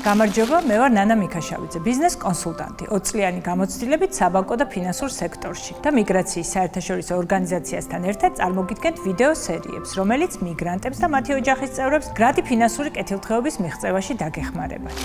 გამარჯობა, მე ვარ ნანა მიქაშავიძე, ბიზნეს კონსულტანტი, 20 წლიანი გამოცდილებით საბანკო და ფინანსურ სექტორში და მიგრაციის საერთაშორისო ორგანიზაციასთან ერთად წარმოგიდგენთ ვიდეო სერიებს, რომელიც მიგრანტებს და მათი ოჯახის წევრებს გრადი ფინანსური კეთილდღეობის მიღწევაში დაგეხმარებათ.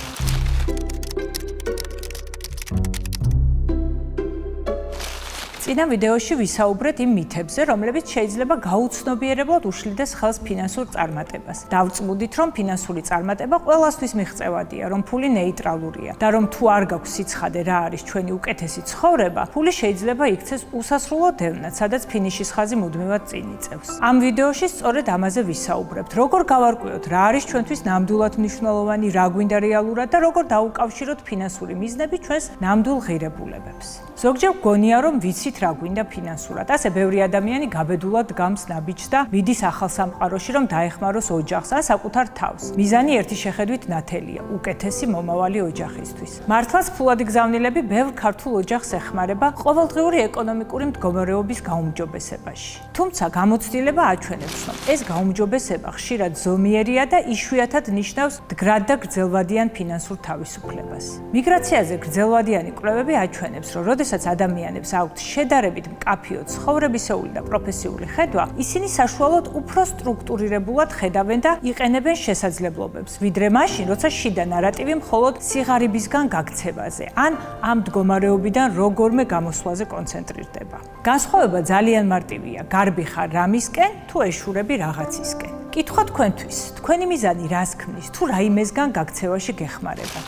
წინა ვიდეოში ვისაუბრეთ იმ მითებზე, რომლებიც შეიძლება გაუცნობიერებლად უშლიდეს ხელს ფინანსურ წარმატებას. დავწმუდით, რომ ფინანსური წარმატება ყველასთვის მიღწევადია, რომ ფული ნეიტრალურია და რომ თუ არ გაქვს სიცხადე რა არის ჩვენი უკეთესი ცხოვრება, ფული შეიძლება იქცეს უსასრულო დევნად, სადაც ფინიშის ხაზი მუდმივად წინ იწევს. ამ ვიდეოში სწორედ ამაზე ვისაუბრებთ, როგორ გავარკვიოთ რა არის ჩვენთვის ნამდვილად მნიშვნელოვანი, რა გვინდა რეალურად და როგორ დაუკავშიროთ ფინანსური მიზნები ჩვენს ნამდვილ ღირებულებებს. ზოგჯერ გონია, რომ ვიცით რა გვინდა ფინანსურად. ასე ბევრი ადამიანი გაბედულად დგამს ნაბიჯს და მიდის ახალ სამყაროში, რომ დაეხმაროს ოჯახს ან საკუთარ თავს. მიზანი ერთი შეხედვით ნათელია, უკეთესი მომავალი ოჯახისთვის. მართლაც ფულადი გზავნილები ბევრ ქართულ ოჯახს ეხმარება ყოველდღიური ეკონომიკური მდგომარეობის გაუმჯობესებაში. თუმცა გამოცდილება აჩვენებს, რომ ეს გაუმჯობესება ხშირად ზომიერია და იშვიათად ნიშნავს მდგრად და გრძელვადიან ფინანსურ თავისუფლებას. მიგრაციაზე გრძელვადიანი კვლევები აჩვენებს, რომ როდესაც ადამიანებს აქვთ შედარებით მკაფიო ცხოვრებისეული და პროფესიული ხედვა, ისინი საშუალოდ უფრო სტრუქტურირებულად ხედავენ და იყენებენ შესაძლებლობებს, ვიდრე მაშინ, როცა შიდა ნარატივი მხოლოდ სიღარიბისგან გაქცევაზე, ან ამ მდგომარეობიდან როგორმე გამოსვლაზე კონცენტრირდება. განსხვავება ძალიან მარტივია, გარბი ხარ რამისკენ, თუ ეშურები რაღაცისკენ. კითხვა თქვენთვის, თქვენი მიზანი რას ქმნის, თუ რაიმესგან გაქცევაში გეხმარებათ?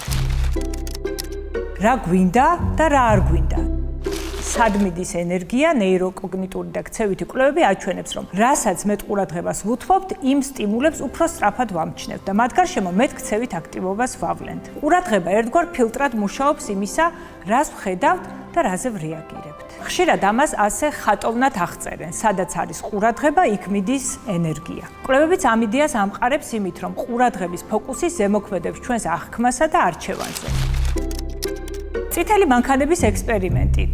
რა გვინდა და რა არ გვინდა? სად მიდის ენერგია, ნეიროკოგნიტური და ქცევითი კვლევები აჩვენებს, რომ რასაც მეტ ყურადღებას ვუთმობთ, იმ სტიმულებს უფრო სწრაფად ვამჩნევთ და მათ გარშემო მეტ ქცევით აქტივობას ვავლენთ. ყურადღება ერთგვარ ფილტრად მუშაობს იმისა, რას ვხედავთ და რაზე ვრეაგირებთ. ხშირად ამას ასე ხატოვნად აღწერენ, სადაც არის ყურადღება, იქ მიდის ენერგია. კვლევებიც ამ იდეას ამყარებს იმით, რომ ყურადღების ფოკუსი ზემოქმედებს ჩვენს აღქმასა და არჩევანზე. წითელი მანქანების ექსპერიმენტი.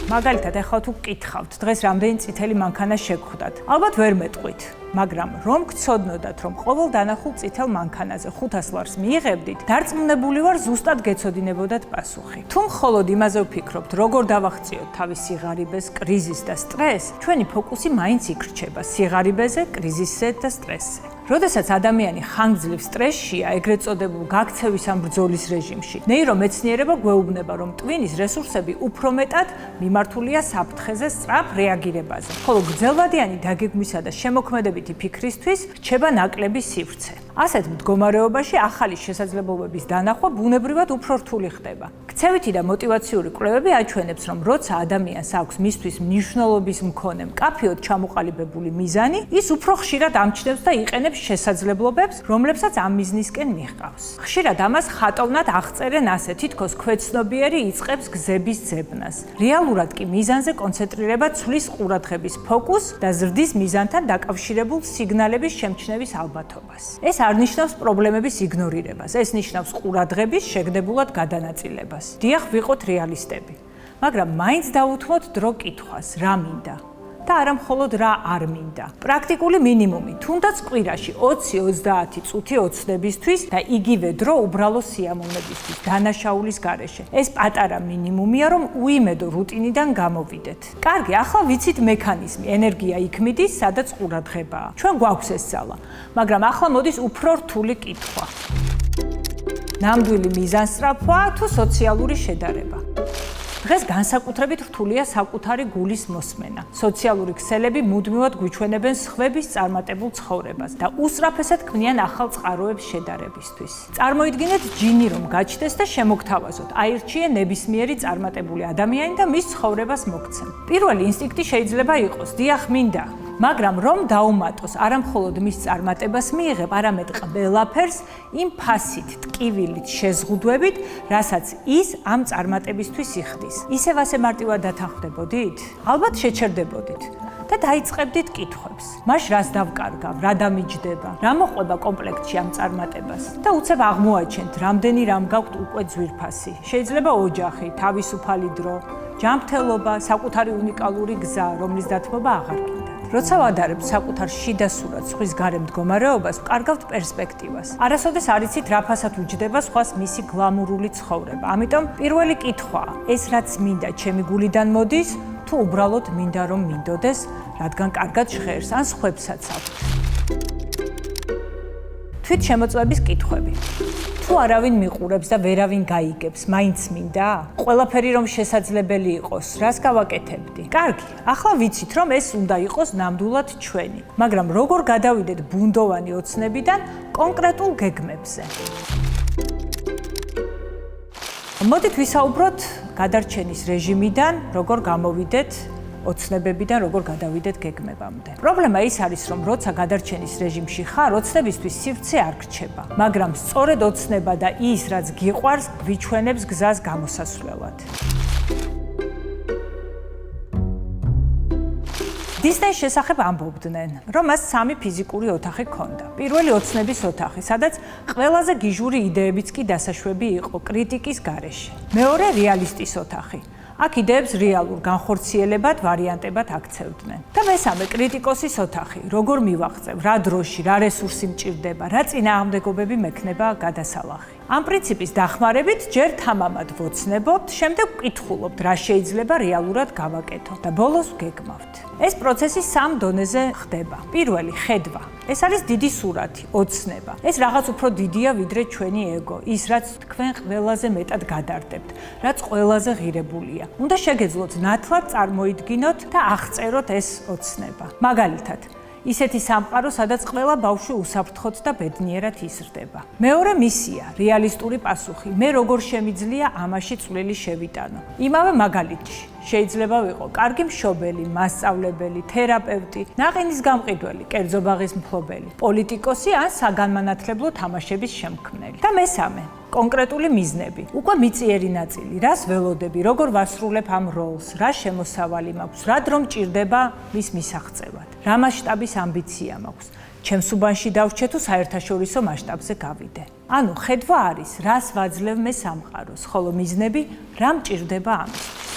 მაგალითად, ახლა თუ გკითხავთ, დღეს რამდენი წითელი მანქანა შეგხვდათ? ალბათ ვერ მეტყვით, მაგრამ რომ გცოდნოდათ, რომ ყოველ დანახულ წითელ მანქანაზე 500 ლარს მიიღებდით, დარწმუნებული ვარ, ზუსტად გეცოდინებოდათ პასუხი. თუ მხოლოდ იმაზე ვფიქრობთ, როგორ დავახციოთ თავის სიღარიბეს, კრიზისს და სტრესს, ჩვენი ფოკუსი მაინც იქ რჩება სიღარიბეზე, კრიზისზე და სტრესზე. როდესაც ადამიანი ხანგრძლივ სტრესშია, ეგრეთ წოდებულ გაქცევის ან ბრძოლის რეჟიმში, ნეირომეცნიერება გვეუბნება, რომ ტვინის რესურსები უფრო მეტად მიმართულია საფრთხეზე სწრაფ რეაგირებაზე, ხოლო გრძელვადიანი დაგეგმვისა და შემოქმედებითი ფიქრისთვის რჩება ნაკლები სივრცე. ასეთ მდგომარეობაში ახალი შესაძლებლობების დანახვა ბუნებრივად უფრო რთული ხდება. ქცევითი და მოტივაციური კვლევები აჩვენებს, რომ როცა ადამიანს აქვს მისთვის მნიშვნელობის მქონე მკაფიოდ ჩამოყალიბებული მიზანი, ის უფრო ხშირად ამჩნევს და იყენებს შესაძლებლობებს, რომლებსაც ამ მიზნისკენ მიჰყავს. ხშირად ამას ხატოვნად აღწერენ ასე, თითქოს ქვეცნობიერი იწყებს გზების ძებნას. რეალურად კი მიზანზე კონცენტრირება ცვლის ყურადღების ფოკუსს და ზრდის მიზანთან დაკავშირებულ სიგნალების შემჩნევის ალბათობას. ეს არ ნიშნავს პრობლემების იგნორირებას, ეს ნიშნავს ყურადღების შეგდებულად გადანაწილებას. დიახ, ვიყოთ რეალისტები, მაგრამ მაინც დავუთმოთ დრო კითხვას, რა მინდა? და არა მხოლოდ რა არ მინდა. პრაქტიკული მინიმუმი, თუნდაც კვირაში 20-30 წუთი ოცნებისთვის და იგივე დრო უბრალო სიამოვნებისთვის, დანაშაულის გარეშე. ეს პატარა მინიმუმია, რომ უიმედო რუტინიდან გამოვიდეთ. კარგი, ახლა ვიცით მექანიზმი, ენერგია იქ მიდის, სადაც ყურადღებაა. ჩვენ გვაქვს ეს ძალა, მაგრამ ახლა მოდის უფრო რთული კითხვა. ნამდვილი მიზანსწრაფვა თუ სოციალური შედარება? დღეს განსაკუთრებით რთულია საკუთარი გულის მოსმენა. სოციალური ქსელები მუდმივად გვიჩვენებენ სხვების წარმატებულ ცხოვრებას და უსწრაფესად ქმნიან ახალ წყაროებს შედარებისთვის. წარმოიდგინეთ ჯინი რომ გაჩნდეს და შემოგთავაზოთ, აირჩიე ნებისმიერი წარმატებული ადამიანი და მის ცხოვრებას მოგცემ. პირველი ინსტინქტი შეიძლება იყოს, დიახ, მინდა. მაგრამ რომ დაუმატოს, არა მხოლოდ მის წარმატებას მიიღებ, არამედ ყველაფერს იმ ფასით, ტკივილით, შეზღუდვებით, რასაც ის ამ წარმატებისთვის იხდის. ისევ ასე მარტივად დათანხმდებოდით? ალბათ შეჩერდებოდით. და დაიწყებდით კითხვებს. მას რას დავკარგავ, რა დამიჯდება, რა მოყვება კომპლექტში ამ წარმატებას და უცებ აღმოაჩენთ, რამდენი რამ გაქვთ უკვე ძვირფასი. შეიძლება ოჯახი, თავისუფალი დრო, ჯანმრთელობა, საკუთარი უნიკალური გზა, რომლის დათმობა აღარ გინდათ. როცა ვადარებთ საკუთარ შიდა სურათს, სხვის გარე მდგომარეობას, ვკარგავთ პერსპექტივას. არასოდეს არ იცით რა ფასად უჯდება სხვას მისი გლამურული ცხოვრება. ამიტომ პირველი კითხვაა, ეს რაც მინდა ჩემი გულიდან მოდის, თუ უბრალოდ მინდა რომ მინდოდეს, რადგან კარგად ჟღერს ან სხვებსაც აქვს. თვით შემოწმების კითხვები. თუ არავინ მიყურებს და ვერავინ გაიგებს, მაინც მინდა? ყველაფერი რომ შესაძლებელი იყოს, რას გავაკეთებდი? კარგი, ახლა ვიცით, რომ ეს უნდა იყოს ნამდვილად ჩვენი, მაგრამ როგორ გადავიდეთ ბუნდოვანი ოცნებიდან კონკრეტულ გეგმებზე? მოდით ვისაუბროთ გადარჩენის რეჟიმიდან, როგორ გამოვიდეთ ოცნებებიდან, როგორ გადავიდეთ გეგმებამდე. პრობლემა ის არის, რომ როცა გადარჩენის რეჟიმში ხარ, ოცნებისთვის სივრცე არ გრჩება, მაგრამ სწორედ ოცნება და ის, რაც გიყვარს, გვიჩვენებს გზას გამოსასვლელად. დისნეის შესახებ ამბობდნენ, რომ მას 3 ფიზიკური ოთახი ჰქონდა. პირველი ოცნების ოთახი, სადაც ყველაზე გიჟური იდეებიც კი დასაშვები იყო კრიტიკის გარეშე. მეორე რეალისტის ოთახი. აქ იდეებს რეალურ განხორციელებად ვარიანტებად აქცევდნენ. და მესამე კრიტიკოსის ოთახი, როგორ მივაღწევ, რა დროში, რა რესურსი მჭირდება, რა წინააღმდეგობები მექნება გადასალახი. ამ პრინციპის დახმარებით ჯერ თამამად ვოცნებობთ, შემდეგ ვკითხულობთ, რა შეიძლება რეალურად გავაკეთო და ბოლოს ვგეგმავთ. ეს პროცესი 3 დონეზე ხდება. პირველი, ხედვა. ეს არის დიდი სურათი, ოცნება. ეს რაღაც უფრო დიდია ვიდრე ჩვენი ეგო, ის რაც თქვენ ყველაზე მეტად გადარდებთ, რაც ყველაზე ღირებულია. უნდა შეგეძლოთ ნათლად წარმოიდგინოთ და აღწეროთ ეს ოცნება. მაგალითად, ისეთი სამყარო, სადაც ყველა ბავშვი უსაფრთხოდ და ბედნიერად იზრდება. მეორე მისია, რეალისტური პასუხი. მე როგორ შემიძლია ამაში წვლილი შევიტანო? იმავე მაგალითში, შეიძლება ვიყო კარგი მშობელი, მასწავლებელი, თერაპევტი, ნაყინის გამყიდველი, კერძო ბაღის მფლობელი, პოლიტიკოსი ან საგანმანათლებლო თამაშების შემქმნელი. და მესამე, კონკრეტული მიზნები. უკვე მიწიერი ნაწილი, რას ველოდები, როგორ ვასრულებ ამ როლს, რა შემოსავალი მაქვს, რა დრო მჭირდება მის მისაღწევად, რა მასშტაბის ამბიცია მაქვს, ჩემს უბანში დავრჩე თუ საერთაშორისო მასშტაბზე გავიდე. ანუ ხედვა არის, რას ვაძლევ მე სამყაროს, ხოლო მიზნები, რა მჭირდება ამისთვის.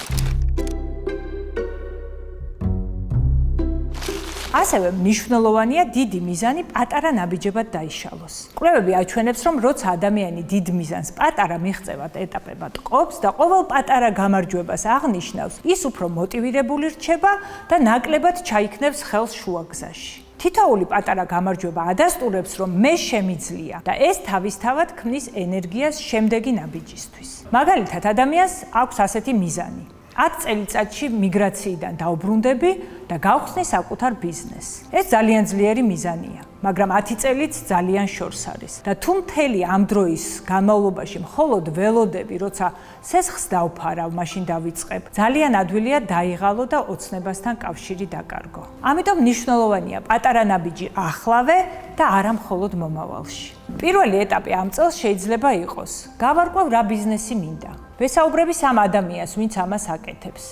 ასევე მნიშვნელოვანია დიდი მიზანი პატარა ნაბიჯებად დაიშალოს. კვლევები აჩვენებს, რომ როცა ადამიანი დიდ მიზანს პატარა მიღწევად ეტაპებად ყოფს და ყოველ პატარა გამარჯვებას აღნიშნავს, ის უფრო მოტივირებული რჩება და ნაკლებად ჩაიქნევს ხელს შუაგზაში. თითოეული პატარა გამარჯვება ადასტურებს, რომ მე შემიძლია და ეს თავისთავად ქმნის ენერგიას შემდეგი ნაბიჯისთვის. მაგალითად, ადამიანს აქვს ასეთი მიზანი: 10 წელიწადში მიგრაციიდან დაუბრუნდები და გავხსნი საკუთარ ბიზნესს. ეს ძალიან ძლიერი მიზანია, მაგრამ 10 წელიც ძალიან შორს არის. და თუ მთელი ამ დროის განმავლობაში მხოლოდ ველოდები, როცა სესხს დავფარავ, მაშინ დავიწყებ, ძალიან ადვილია დაიღალო და ოცნებასთან კავშირი დაკარგო. ამიტომ მნიშვნელოვანია პატარა ნაბიჯი ახლავე და არა მხოლოდ მომავალში. პირველი ეტაპი ამ წელს შეიძლება იყოს: გავარკვევ რა ბიზნესი მინდა. ვესაუბრები ამ ადამიანს, ვინც ამას აკეთებს.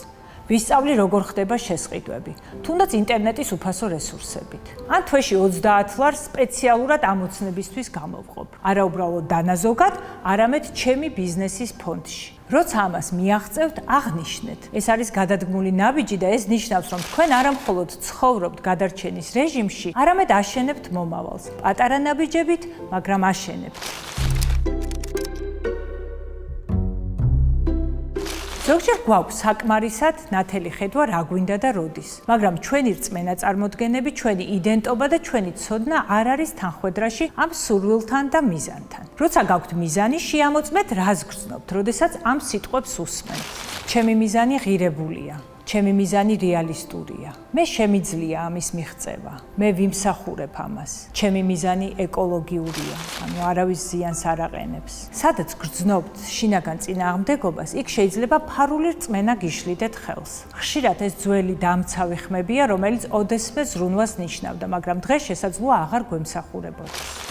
ვისწავლი როგორ ხდება შესყიდვები, თუნდაც ინტერნეტის უფასო რესურსებით. ან თვეში 30 ლარს სპეციალურად ამ ოცნებისთვის გამოვყობ. არა უბრალოდ დანაზოგად, არამედ ჩემი ბიზნესის ფონდში. როცა ამას მიაღწევთ, აღნიშნეთ. ეს არის გადადგმული ნაბიჯი და ეს ნიშნავს, რომ თქვენ არა მხოლოდ ცხოვრობთ გადარჩენის რეჟიმში, არამედ აშენებთ მომავალს. პატარა ნაბიჯებით, მაგრამ აშენებთ. ზოგჯერ გვაქვს საკმარისად ნათელი ხედვა რა გვინდა და როდის, მაგრამ ჩვენი რწმენა წარმოდგენები, ჩვენი იდენტობა და ჩვენი ცოდნა არ არის თანხვედრაში ამ სურვილთან და მიზანთან. როცა გაქვთ მიზანი, შეამოწმეთ რას გრძნობთ, როდესაც ამ სიტყვებს უსმენთ. ჩემი მიზანი ღირებულია. ჩემი მიზანი რეალისტურია. მე შემიძლია ამის მიღწევა. მე ვიმსახურებ ამას. ჩემი მიზანი ეკოლოგიურია, ანუ არავის ზიანს არ აყენებს. სადაც გრძნობთ შინაგან წინააღმდეგობას, იქ შეიძლება ფარული რწმენა გიშლიდეთ ხელს. ხშირად ეს ძველი დამცავი ხმებია, რომელიც ოდესმე ზრუნვას ნიშნავდა, მაგრამ დღეს შესაძლოა აღარ გვემსახურებოდეს.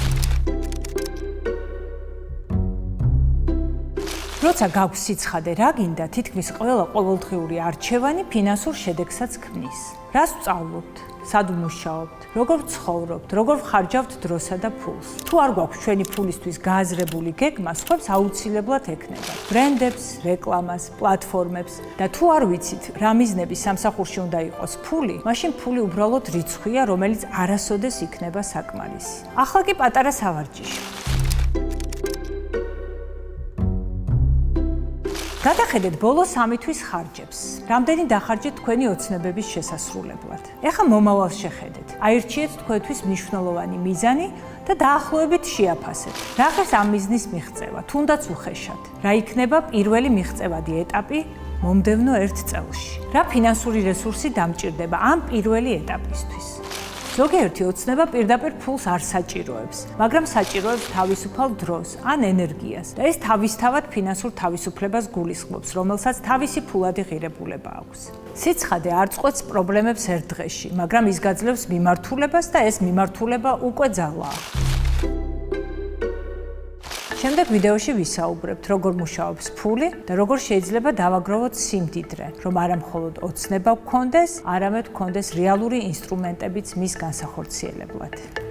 როცა გაქვს სიცხადე რა გინდა, თითქმის ყველა ყოველდღიური არჩევანი ფინანსურ შედეგსაც ქმნის. რას ვწავლობთ? სად ვმუშაობთ, როგორ ვცხოვრობთ, როგორ ვხარჯავთ დროსა და ფულს. თუ არ გვაქვს ჩვენი ფულისთვის გააზრებული გეგმა, სხვებს აუცილებლად ექნება. ბრენდებს, რეკლამას, პლატფორმებს და თუ არ ვიცით, რა მიზნების სამსახურში უნდა იყოს ფული, მაშინ ფული უბრალოდ რიცხვია, რომელიც არასოდეს იქნება საკმარისი. ახლა კი პატარა სავარჯიში. გადახედეთ ბოლო 3 თვის ხარჯებს. რამდენი დახარჯეთ თქვენი ოცნებების შესასრულებლად? ეხლა მომავალს შეხედეთ. აირჩიეთ თქვენთვის მნიშვნელოვანი მიზანი და დაახლოებით შეაფასეთ. რა ხერს ამ მიზნის მიღწევა, თუნდაც უხეშად. რა იქნება პირველი მიღწევადი ეტაპი მომდევნო 1 წელში? რა ფინანსური რესურსი დამჭირდება ამ პირველი ეტაპისთვის? ზოგიერთი ოცნება პირდაპირ ფულს არ საჭიროებს, მაგრამ საჭიროებს თავისუფალ დროს ან ენერგიას და ეს თავისთავად ფინანსურ თავისუფლებას გულისხმობს, რომელსაც თავისი ფულადი ღირებულება აქვს. სიცხადე არ წყვეტს პრობლემებს ერთ დღეში, მაგრამ ის გაძლევს მიმართულებას და ეს მიმართულება უკვე ძალაა. შემდეგ ვიდეოში ვისაუბრებთ, როგორ მუშაობს ფული და როგორ შეიძლება დავაგროვოთ სიმდიდრე, რომ არა მხოლოდ ოცნება გქონდეს, არამედ გქონდეს რეალური ინსტრუმენტებიც მის განსახორციელებლად.